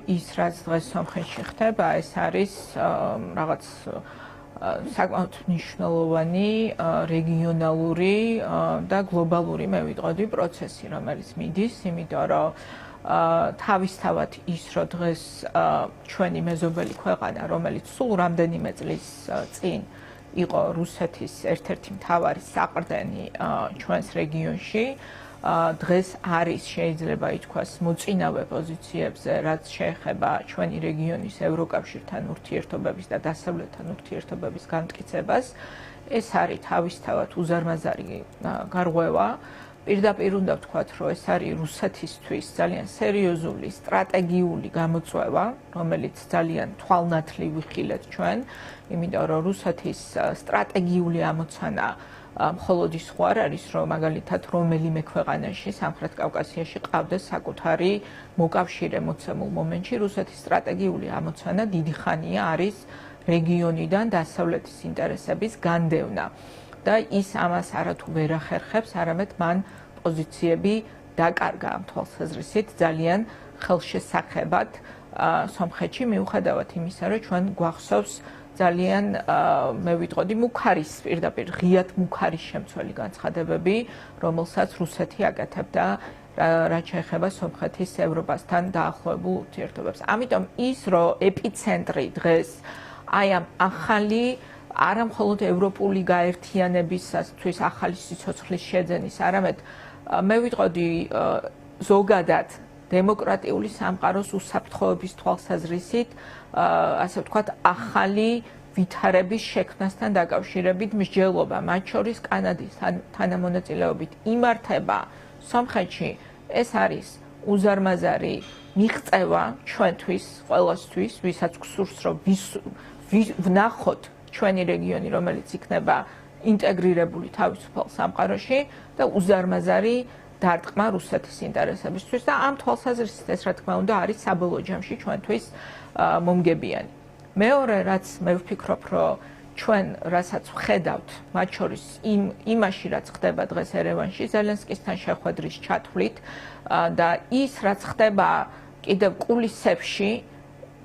ის რაც დღეს სომხეთში ხდება, ეს არის რაღაც საკმაოდ მნიშვნელოვანი რეგიონალური და გლობალური, მე ვიტყოდი, პროცესი, რომელიც მიდის, იმიტომ რომ თავისთავად ის, რომ დღეს ჩვენი მეზობელი ქვეყანა, რომელიც სულ რამდენიმე წლის წინ იყო რუსეთის ერთ-ერთი მთავარი საყრდენი ჩვენს რეგიონში, დღეს არის შეიძლება ითქვას მოწინავე პოზიციებზე, რაც შეეხება ჩვენი რეგიონის ევროკავშირთან ურთიერთობების და დასავლეთთან ურთიერთობების განმტკიცებას. ეს არის თავისთავად უზარმაზარი გარღვევა. პირდაპირ უნდა ვთქვათ, რომ ეს არის რუსეთისთვის ძალიან სერიოზული სტრატეგიული გამოწვევა, რომელიც ძალიან თვალნათლივ ვიხილეთ ჩვენ, იმიტომ რომ რუსეთის სტრატეგიული ამოცანა მხოლოდ ის ხო არ არის, რომ მაგალითად რომელიმე ქვეყანაში სამხრეთ კავკასიაში ყავდეს საკუთარი მოკავშირე მოცემულ მომენტში. რუსეთის სტრატეგიული ამოცანა დიდი ხანია არის რეგიონიდან დასავლეთის ინტერესების განდევნა და ის ამას არათუ ვერ ახერხებს, არამედ მან პოზიციები დაკარგა ამ თვალსაზრისით ძალიან ხელშესახებად სომხეთში, მიუხედავად იმისა, რომ ჩვენ გვახსოვს ძალიან მე ვიტყოდი მუქარის პირდაპირ ღიად მუქარის შემცველი განცხადებები, რომელსაც რუსეთი აკეთებდა რაც შეეხება სომხეთის ევროპასთან დაახლოებულ ურთიერთობებს. ამიტომ ის, რომ ეპიცენტრი დღეს აი ამ ახალი არა მხოლოდ ევროპული გაერთიანებისთვის ახალი სიცოცხლის შეძენის, არამედ მე ვიტყოდი ზოგადად დემოკრატიული სამყაროს უსაფრთხოების თვალსაზრისით, ასე ვთქვათ, ახალი ვითარების შექმნასთან დაკავშირებით მსჯელობა, მათ შორის კანადის თანამონაწილეობით იმართება სომხეთში, ეს არის უზარმაზარი მიღწევა ჩვენთვის, ყველასთვის, ვისაც გსურს, რომ ვნახოთ ჩვენი რეგიონი, რომელიც იქნება ინტეგრირებული თავისუფალ სამყაროში და უზარმაზარი დარტყმა რუსეთის ინტერესებისთვის და ამ თვალსაზრისით ეს რა თქმა უნდა არის საბოლოო ჯამში ჩვენთვის მომგებიანი. მეორე, რაც მე ვფიქრობ, რომ ჩვენ რასაც ვხედავთ, მათ შორის იმაში, რაც ხდება დღეს ერევანში, ზელენსკისთან შეხვედრის ჩათვლით და ის, რაც ხდება კიდევ კულისებში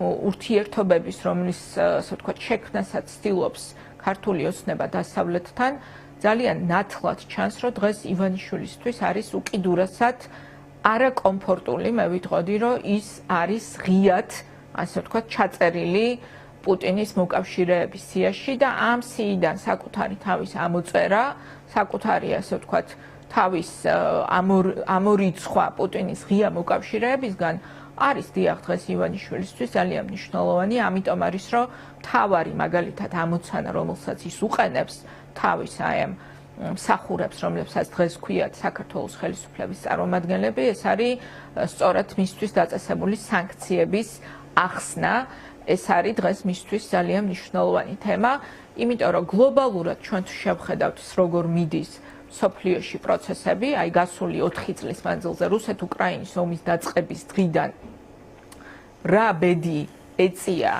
ურთიერთობების, რომლის, ასე ვთქვათ, შექმნასაც ცდილობს ქართული ოცნება დასავლეთთან, ძალიან ნათლად ჩანს, რომ დღეს ივანიშვილისთვის არის უკიდურესად არაკომფორტული, მე ვიტყოდი, რომ ის არის ღიად, ასე ვთქვათ, ჩაწერილი პუტინის მოკავშირეების სიაში და ამ სიიდან საკუთარი თავის ამოწერა, საკუთარი, ასე ვთქვათ, თავის ამორიცხვა პუტინის ღია მოკავშირეებისგან არის დიახ დღეს ივანიშვილისთვის ძალიან მნიშვნელოვანი, ამიტომ არის, რომ მთავარი მაგალითად ამოცანა, რომელსაც ის უყენებს თავის აი ამ მსახურებს, რომლებსაც დღეს ქვიათ საქართველოს ხელისუფლების წარმომადგენლები, ეს არის სწორედ მისთვის დაწესებული სანქციების ახსნა. ეს არის დღეს მისთვის ძალიან მნიშვნელოვანი თემა, იმიტომ რომ გლობალურად ჩვენ შევხედავთ, როგორ მიდის სოფლიოში პროცესები, აი გასული 4 წლის მანძილზე რუსეთ-უკრაინის ომის დაწყების დღიდან რა ბედი ეწია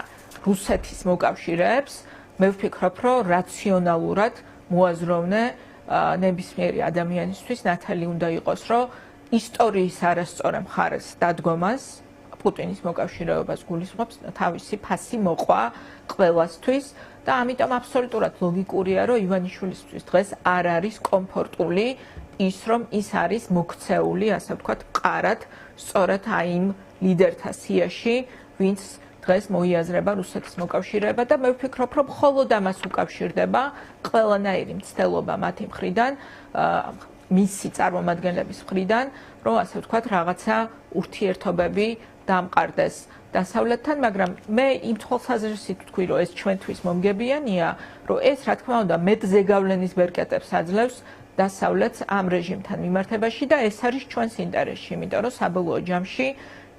რუსეთის მოკავშირეებს, მე ვფიქრობ, რომ რაციონალურად მოაზროვნე ნებისმიერი ადამიანისთვის ნათელი უნდა იყოს, რომ ისტორიის არასწორ მხარეს დადგომას პუტინის მოკავშირეობას გულისხმობს თავისი ფასი მოყვა ყველასთვის და ამიტომ აბსოლუტურად ლოგიკურია, რომ ივანიშვილისთვის დღეს არ არის კომფორტული ის, რომ ის არის მოქცეული, ასე ვთქვათ, მყარად სწორედ აი იმ ლიდერთა სიაში, ვინც დღეს მოიაზრება რუსეთის მოკავშირეება და მე ვფიქრობ, რომ მხოლოდ ამას უკავშირდება ყველანაირი მცდელობა მათი მხრიდან, მისი წარმომადგენლების მხრიდან, რომ ასე ვთქვათ, რაღაცა ურთიერთობები დამყარდეს დასავლეთთან, მაგრამ მე იმ თვალსაზრისით ვთქვი, რომ ეს ჩვენთვის მომგებიანია, რომ ეს რა თქმა უნდა მეტზე გავლენის ბერკეტებს აძლევს დასავლეთს ამ რეჟიმთან მიმართებაში და ეს არის ჩვენს ინტერესში, იმიტომ რომ საბოლოო ჯამში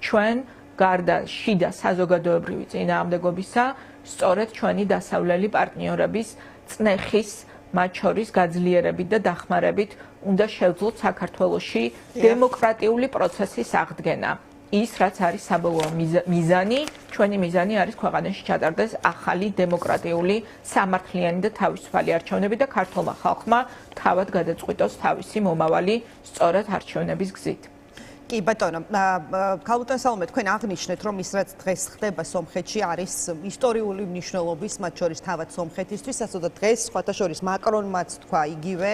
ჩვენ გარდა შიდა საზოგადოებრივი წინააღმდეგობისა, სწორედ ჩვენი დასავლელი პარტნიორების წნეხის, მათ შორის გაძლიერებით და დახმარებით უნდა შევძლოთ საქართველოში დემოკრატიული პროცესის აღდგენა. ის, რაც არის საბოლოო მიზანი, ჩვენი მიზანი არის ქვეყანაში ჩატარდეს ახალი დემოკრატიული, სამართლიანი და თავისუფალი არჩევნები და ქართულმა ხალხმა თავად გადაწყვიტოს თავისი მომავალი სწორად არჩევნების გზით. კი ბატონო, ქალბატონ სალომე, თქვენ აღნიშნეთ, რომ ის რაც დღეს ხდება სომხეთში არის ისტორიული მნიშვნელობის, მათ შორის თავად სომხეთისთვის, ასე რომ დღეს სხვათა შორის მაკრონმაც თქვა იგივე,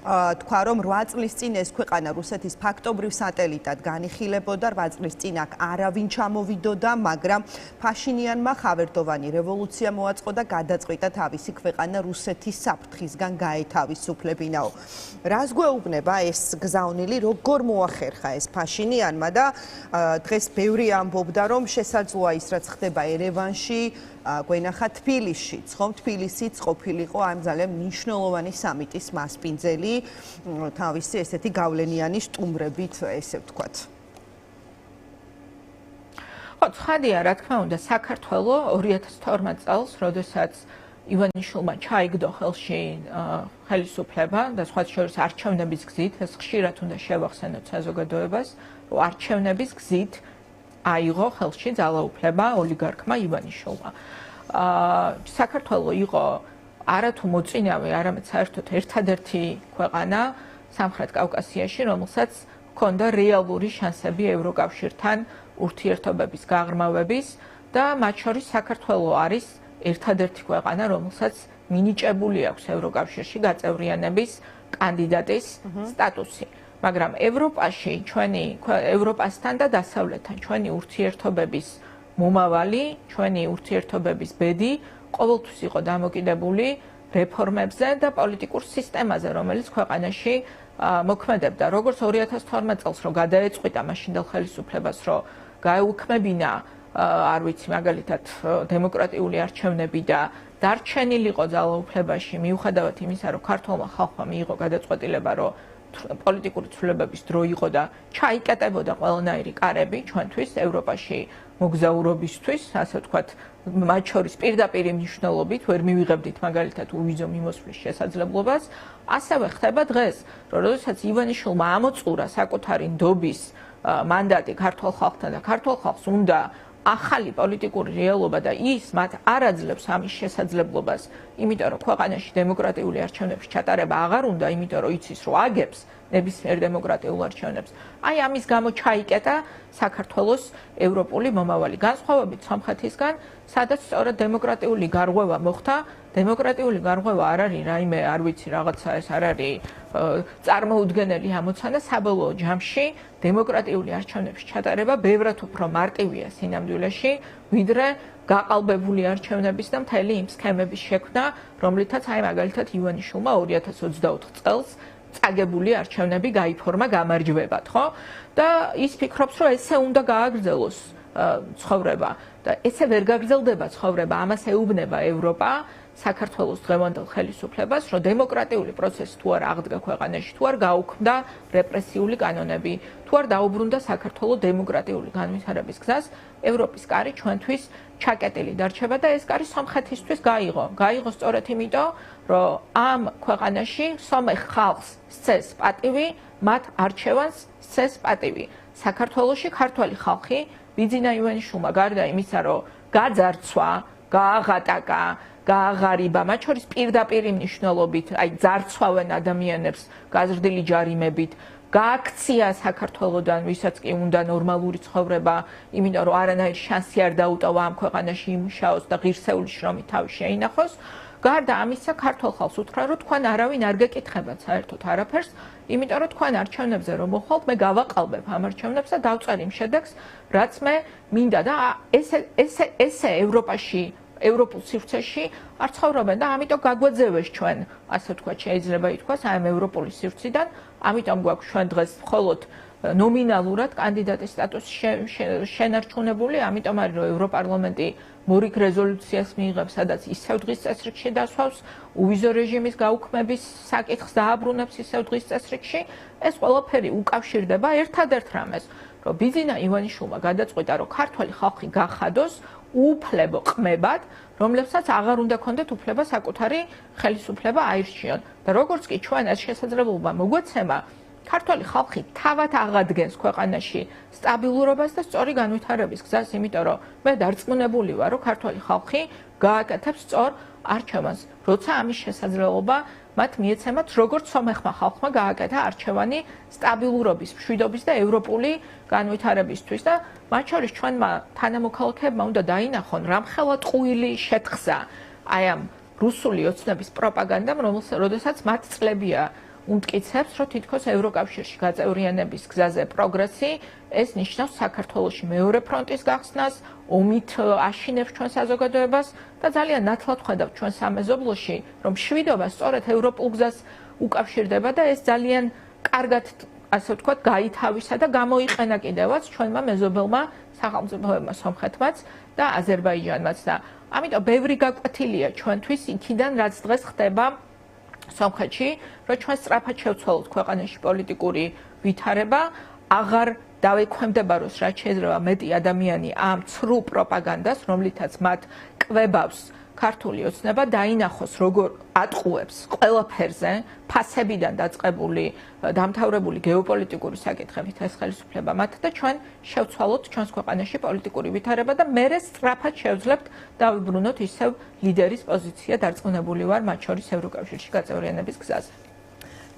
თქვა რომ 8 წლის წინ ეს ქვეყანა რუსეთის ფაქტობრივ სატელიტად განიხილებოდა, 8 წლის წინ აქ არავინ ჩამოვიდოდა, მაგრამ ფაშინიანმა ხავერდოვანი რევოლუცია მოაწყო და გადაწყვიტა თავისი ქვეყანა რუსეთის საფრთხისგან გაეთავისუფლებინაო. რას გვეუბნება ეს გზავნილი, როგორ მოახერხა ეს ფაშინიანმა და დღეს ბევრი ამბობდა, რომ შესაძლოა ის რაც ხდება ერევანში, გვენახა თბილისშიც, ხომ თბილისიც ყოფილიყო ამ ძალიან მნიშვნელოვანი სამიტის მასპინძელი, თავისი ესეთი გავლენიანი სტუმრებით, ესე ვთქვათ. ხო, ცხადია, რა თქმა უნდა, საქართველო 2012 წელს, როდესაც ივანიშვილმა ჩაიგდო ხელში ხელისუფლება და სხვა შორის არჩევნების გზით, ეს ხშირად უნდა შევახსენოთ საზოგადოებას, რომ არჩევნების გზით აიღო ხელში ძალაუფლება ოლიგარქმა ივანიშვილმა. საქართველო იყო არათუ მოწინავე, არამედ საერთოდ ერთადერთი ქვეყანა სამხრეთ კავკასიაში, რომელსაც ჰქონდა რეალური შანსები ევროკავშირთან ურთიერთობების გაღრმავების და მათ შორის საქართველო არის ერთადერთი ქვეყანა, რომელსაც მინიჭებული აქვს ევროკავშირში გაწევრიანების კანდიდატის სტატუსი. მაგრამ ევროპაში ევროპასთან და დასავლეთთან ჩვენი ურთიერთობების მომავალი, ჩვენი ურთიერთობების ბედი ყოველთვის იყო დამოკიდებული რეფორმებზე და პოლიტიკურ სისტემაზე, რომელიც ქვეყანაში მოქმედებდა. როგორც 2012 წელს რო გადაეწყვიტა მაშინდელ ხელისუფლებას, რომ გაეუქმებინა არ ვიცი, მაგალითად, დემოკრატიული არჩევნები და დარჩენილიყო ძალაუფლებაში, მიუხედავად იმისა, რომ ქართულმა ხალხმა მიიღო გადაწყვეტილება, რომ პოლიტიკური ცვლილებების დრო იყო და ჩაიკეტებოდა ყველანაირი კარები ჩვენთვის ევროპაში მოგზაურობისთვის, ასე ვთქვათ, მათ შორის პირდაპირ მნიშვნელობით ვერ მივიღებდით მაგალითად უვიზო მიმოსვლის შესაძლებლობას, ასევე ხდება დღეს, რომ როდესაც ივანიშვილმა ამოწურა საკუთარი ნდობის მანდატი ქართულ ხალხთან და ქართულ ხალხს უნდა ახალი პოლიტიკური რეალობა და ის მათ არ აძლევს ამის შესაძლებლობას, იმიტომ რომ ქვეყანაში დემოკრატიული არჩევნების ჩატარება აღარ უნდა, იმიტომ რომ იცის, რომ აგებს ნებისმიერ დემოკრატიულ არჩევნებს. აი ამის გამო ჩაიკეტა საქართველოს ევროპული მომავალი, განსხვავებით სომხეთისგან, სადაც სწორედ დემოკრატიული გარღვევა მოხდა. დემოკრატიული გარღვევა არ არის რაიმე, არ ვიცი, რაღაცა ეს არ არის წარმოუდგენელი ამოცანა, საბოლოო ჯამში დემოკრატიული არჩევნების ჩატარება ბევრად უფრო მარტივია სინამდვილეში, ვიდრე გაყალბებული არჩევნების და მთელი იმ სქემების შექმნა, რომლითაც აი მაგალითად ივანიშვილმა 2024 წელს წაგებული არჩევნები გაიფორმა გამარჯვებად, ხო? და ის ფიქრობს, რომ ესე უნდა გააგრძელოს ცხოვრება და ესე ვერ გაგრძელდება ცხოვრება, ამას ეუბნება ევროპა საქართველოს დღევანდელ ხელისუფლებას, რომ დემოკრატიული პროცესი თუ არ აღდგა ქვეყანაში, თუ არ გაუქმდა რეპრესიული კანონები, თუ არ დაუბრუნდა საქართველოს დემოკრატიული განვითარების გზას, ევროპის კარი ჩვენთვის ჩაკეტილი დარჩება და ეს კარი სომხეთისთვის გაიღო. გაიღო სწორედ იმიტომ, რომ ამ ქვეყანაში სომეხ ხალხს სცეს პატივი, მათ არჩევანს სცეს პატივი. საქართველოში ქართველი ხალხი ბიძინა ივანიშვილმა გარდა იმისა, რომ გაძარცვა, გააღატაკა, გააღარიბა, მათ შორის პირდაპირ მნიშვნელობით, აი ძარცვავენ ადამიანებს გაზრდილი ჯარიმებით, გააქცია საქართველოდან, ვისაც კი უნდა ნორმალური ცხოვრება, იმიტომ რომ არანაირი შანსი არ დაუტოვა ამ ქვეყანაში იმუშაოს და ღირსეული შრომით თავი შეინახოს. გარდა ამისა, ქართულ ხალხს უთხრა, რომ თქვენ არავინ არ გეკითხებათ საერთოდ არაფერს, იმიტომ რომ თქვენ არჩევნებზე რომ მოხვალთ, მე გავაყალბებ ამ არჩევნებს და დავწერ იმ შედეგს, რაც მე მინდა და ესე ევროპაში ევროპულ სივრცეში არ ცხოვრობენ და ამიტომ გაგვეძევეს ჩვენ, ასე ვთქვათ, შეიძლება ითქვას, აი ამ ევროპული სივრციდან, ამიტომ გვაქვს ჩვენ დღეს მხოლოდ ნომინალურად კანდიდატის სტატუსი შენარჩუნებული, ამიტომ არის რომ ევროპარლამენტი მორიგ რეზოლუციას მიიღებს, სადაც ისევ დღის წესრიგში დასვავს, უვიზო რეჟიმის გაუქმების საკითხს დააბრუნებს ისევ დღის წესრიგში, ეს ყველაფერი უკავშირდება ერთადერთ რამეს, რომ ბიძინა ივანიშვილმა გადაწყვიტა, რომ ქართველი ხალხი გახადოს უფლებო ყმებად, რომლებსაც აღარ უნდა ქონდეთ უფლება საკუთარი ხელისუფლება აირჩიონ. და როგორც კი ჩვენ ეს შესაძლებლობა მოგვეცემა, ქართველი ხალხი თავად აღადგენს ქვეყანაში სტაბილურობას და სწორი განვითარების გზას, იმიტომ რომ მე დარწმუნებული ვარ, რომ ქართველი ხალხი გააკეთებს სწორ არჩევანს, როცა ამის შესაძლებლობა მათ მიეცემათ, როგორც სომეხმა ხალხმა გააკეთა არჩევანი სტაბილურობის, მშვიდობის და ევროპული განვითარებისთვის და მათ შორის ჩვენმა თანამოქალაქეებმა უნდა დაინახონ, რამხელა ტყუილი შეთხზა აი ამ რუსული ოცნების პროპაგანდამ, როდესაც მათ წლებია უმტკიცებს, რომ თითქოს ევროკავშირში გაწევრიანების გზაზე პროგრესი ეს ნიშნავს საქართველოში მეორე ფრონტის გახსნას, ომით აშინებს ჩვენ საზოგადოებას და ძალიან ნათლად ხედავთ ჩვენ სამეზობლოში, რომ მშვიდობა სწორედ ევროპულ გზას უკავშირდება და ეს ძალიან კარგად, ასე ვთქვათ, გაითავისა და გამოიყენა კიდევაც ჩვენმა მეზობელმა სახელმწიფოებმა სომხეთმაც და აზერბაიჯანმაც და ამიტომ ბევრი გაკვეთილია ჩვენთვის იქიდან, რაც დღეს ხდება სომხეთში, რომ ჩვენ სწრაფად შევცვალოთ ქვეყანაში პოლიტიკური ვითარება, აღარ დავექვემდებაროს რაც შეიძლება მეტი ადამიანი ამ ცრუ პროპაგანდას, რომლითაც მათ კვებავს ქართული ოცნება, დაინახოს როგორ ატყუებს ყველაფერზე ფასებიდან დაწყებული დამთავრებული გეოპოლიტიკური საკითხებით ეს ხელისუფლება მათ და ჩვენ შევცვალოთ ჩვენს ქვეყანაში პოლიტიკური ვითარება და მერე სწრაფად შევძლებთ დავიბრუნოთ ისევ ლიდერის პოზიცია დარწმუნებული ვარ მათ შორის ევროკავშირში გაწევრიანების გზაზე.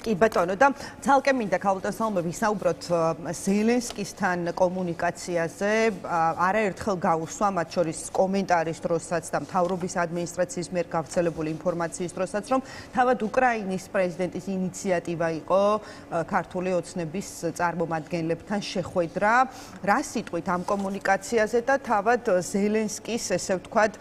კი ბატონო და ცალკე მინდა ქალბატონო ვისაუბროთ ზელენსკისთან კომუნიკაციაზე. არაერთხელ გაუსვა მათ შორის კომენტარის დროსაც და მთავრობის ადმინისტრაციის მიერ გავრცელებული ინფორმაციის დროსაც, რომ თავად უკრაინის პრეზიდენტის ინიციატივა იყო ქართული ოცნების წარმომადგენლებთან შეხვედრა. რა სიტყვით ამ კომუნიკაციაზე და თავად ზელენსკის, ესე ვთქვათ,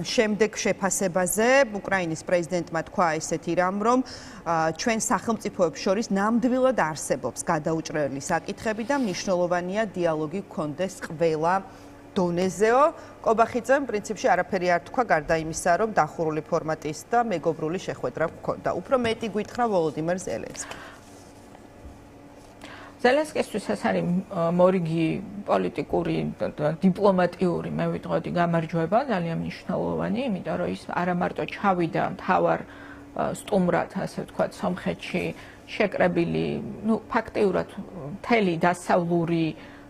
შემდეგ შეფასებაზე უკრაინის პრეზიდენტმა თქვა ესეთი რამ, რომ ჩვენ სახელმწიფოებს შორის ნამდვილად არსებობს გადაუჭრელი საკითხები და მნიშვნელოვანია დიალოგი გქონდეს ყველა დონეზეო. კობახიძემ პრინციპში არაფერი არ თქვა გარდა იმისა, რომ დახურული ფორმატის და მეგობრული შეხვედრა გქონდა. უფრო მეტი გითხრა ვოლოდიმერ ზელენსკი. ზელენსკისთვის ეს არის მორიგი პოლიტიკური დიპლომატიური, მე ვიტყოდი, გამარჯვება, ძალიან მნიშვნელოვანი, იმიტომ რომ ის არა მარტო ჩავიდა მთავარ სტუმრად, ასე ვთქვათ, სომხეთში შეკრებილი, ფაქტიურად მთელი დასავლური,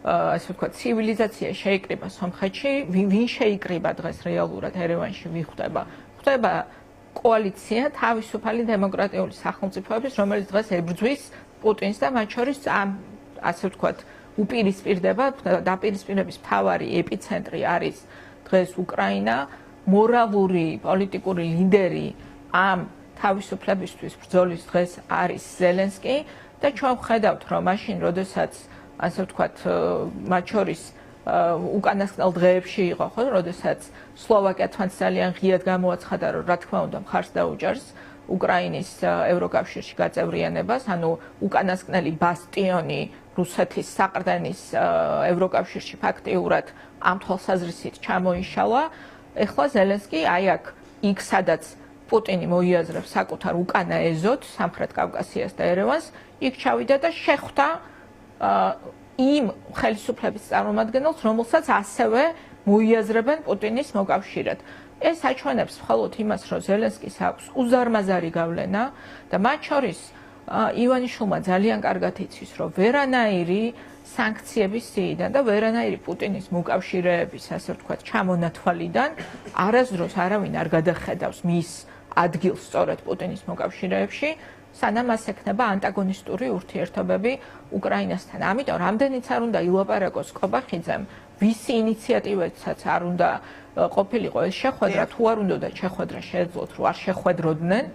ასე ვთქვათ, ცივილიზაცია შეიკრიბა სომხეთში, ვინ შეიკრიბა დღეს რეალურად ერევანში ვიხვდება. ხდება კოალიცია თავისუფალი დემოკრატიული სახელმწიფოების, რომელიც დღეს ებრძვის პუტინს და მათ შორის ასე ვთქვათ, უპირისპირდება, დაპირისპირების მთავარი ეპიცენტრი არის დღეს უკრაინა, მორალური პოლიტიკური ლიდერი ამ თავისუფლებისთვის ბრძოლის დღეს არის ზელენსკი და ჩვენ ვხედავთ, რომ მაშინ, როდესაც ასე ვთქვათ, მათ შორის უკანასკნელ დღეებში იყო, ხო, როდესაც სლოვაკია თვანც ძალიან ღიად გამოაცხადა, რომ რა თქმა უნდა მხარს დაუჭერს უკრაინის ევროკავშირში გაწევრიანებას, ანუ უკანასკნელი ბასტიონი რუსეთის საყრდენის ევროკავშირში ფაქტიურად ამ თვალსაზრისით ჩამოიშალა. ეხლა ზელენსკი აი აქ იქ სადაც პუტინი მოიაზრებს საკუთარ უკანა ეზოთ, სამხრეთ კავკასიას და ერევანს, იქ ჩავიდა და შეხვდა იმ ხელისუფლების წარმომადგენელს, რომელსაც ასევე მოიაზრებენ პუტინის მოკავშირედ. ეს აჩვენებს მხოლოდ იმას, რომ ზელენსკის აქვს უზარმაზარი გავლენა და მათ შორის ივანიშვილმა ძალიან კარგად იცის, რომ ვერანაირი სანქციების სიიდან და ვერანაირი პუტინის მოკავშირეების, ასე ვთქვათ, ჩამონათვალიდან არასდროს არავინ არ გადახედავს მის ადგილს სწორედ პუტინის მოკავშირეებში, სანამ მას ექნება ანტაგონისტური ურთიერთობები უკრაინასთან. ამიტომ რამდენიც არ უნდა ილაპარაკოს კობახიძემ, ვისი ინიციატივებსაც არ უნდა ყოფილიყო ეს შეხვედრა, თუ არ უნდა შეხვედრა შეეძლოთ, რომ არ შეხვედროდნენ,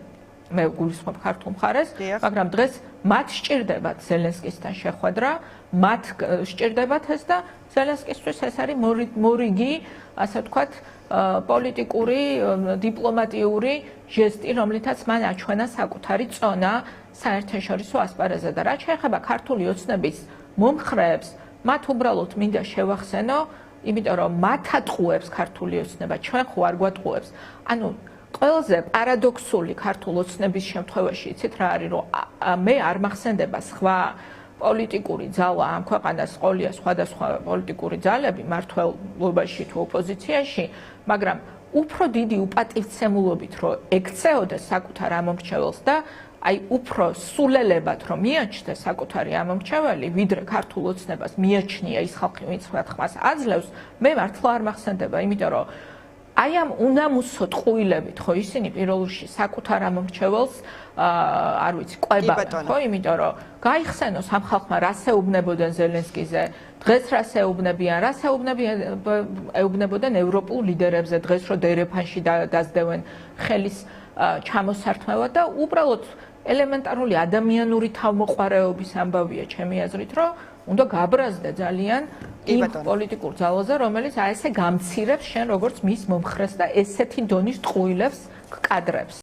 მე გულისხმობ ქართულ მხარეს, მაგრამ დღეს მათ სჭირდებათ ზელენსკისთან შეხვედრა, მათ სჭირდებათ ეს და ზელენსკისთვის ეს არის მორიგი, ასე ვთქვათ, პოლიტიკური, დიპლომატიური ჟესტი, რომლითაც მან აჩვენა საკუთარი წონა საერთაშორისო ასპარეზზე და რაც შეეხება ქართული ოცნების მომხრეებს, მათ უბრალოდ მინდა შევახსენო, იმიტომ რომ მათ ატყუებს ქართული ოცნება, ჩვენ ხო არ გვატყუებს. ანუ ყველაზე პარადოქსული ქართულ ოცნების შემთხვევაში იცით რა არის, რომ მე არ მახსენდება სხვა პოლიტიკური ძალა ამ ქვეყანას ყოლია სხვადასხვა პოლიტიკური ძალები მმართველობაში თუ ოპოზიციაში, მაგრამ უფრო დიდი უპატივცემულობით რომ ექცეოდა საკუთარ ამომრჩეველს და აი უფრო სულელებად რომ მიაჩნდეს საკუთარი ამომრჩეველი, ვიდრე ქართულ ოცნებას მიაჩნია ის ხალხი, ვინც ხმას აძლევს, მე მართლა არ მახსენდება, იმიტომ რომ აი ამ უნამუსო ტყუილებით ხო ისინი პირველ რიგში საკუთარ ამომრჩეველს არ ვიცი, ყვებავენ, ხო, იმიტომ რომ გაიხსენოს ამ ხალხმა რას ეუბნებოდნენ ზელენსკიზე, დღეს რას ეუბნებიან, რას ეუბნებოდნენ ევროპულ ლიდერებზე, დღეს რო დერეფანში დასდევენ ხელის ჩამოსართმევად და უბრალოდ ელემენტარული ადამიანური თავმოყარეობის ამბავია ჩემი აზრით, რომ უნდა გაბრაზდე ძალიან იმ პოლიტიკურ ძალაზე, რომელიც აი ესე გამცირებს შენ როგორც მის მომხრეს და ესეთი დონის ტყუილებს გკადრებს.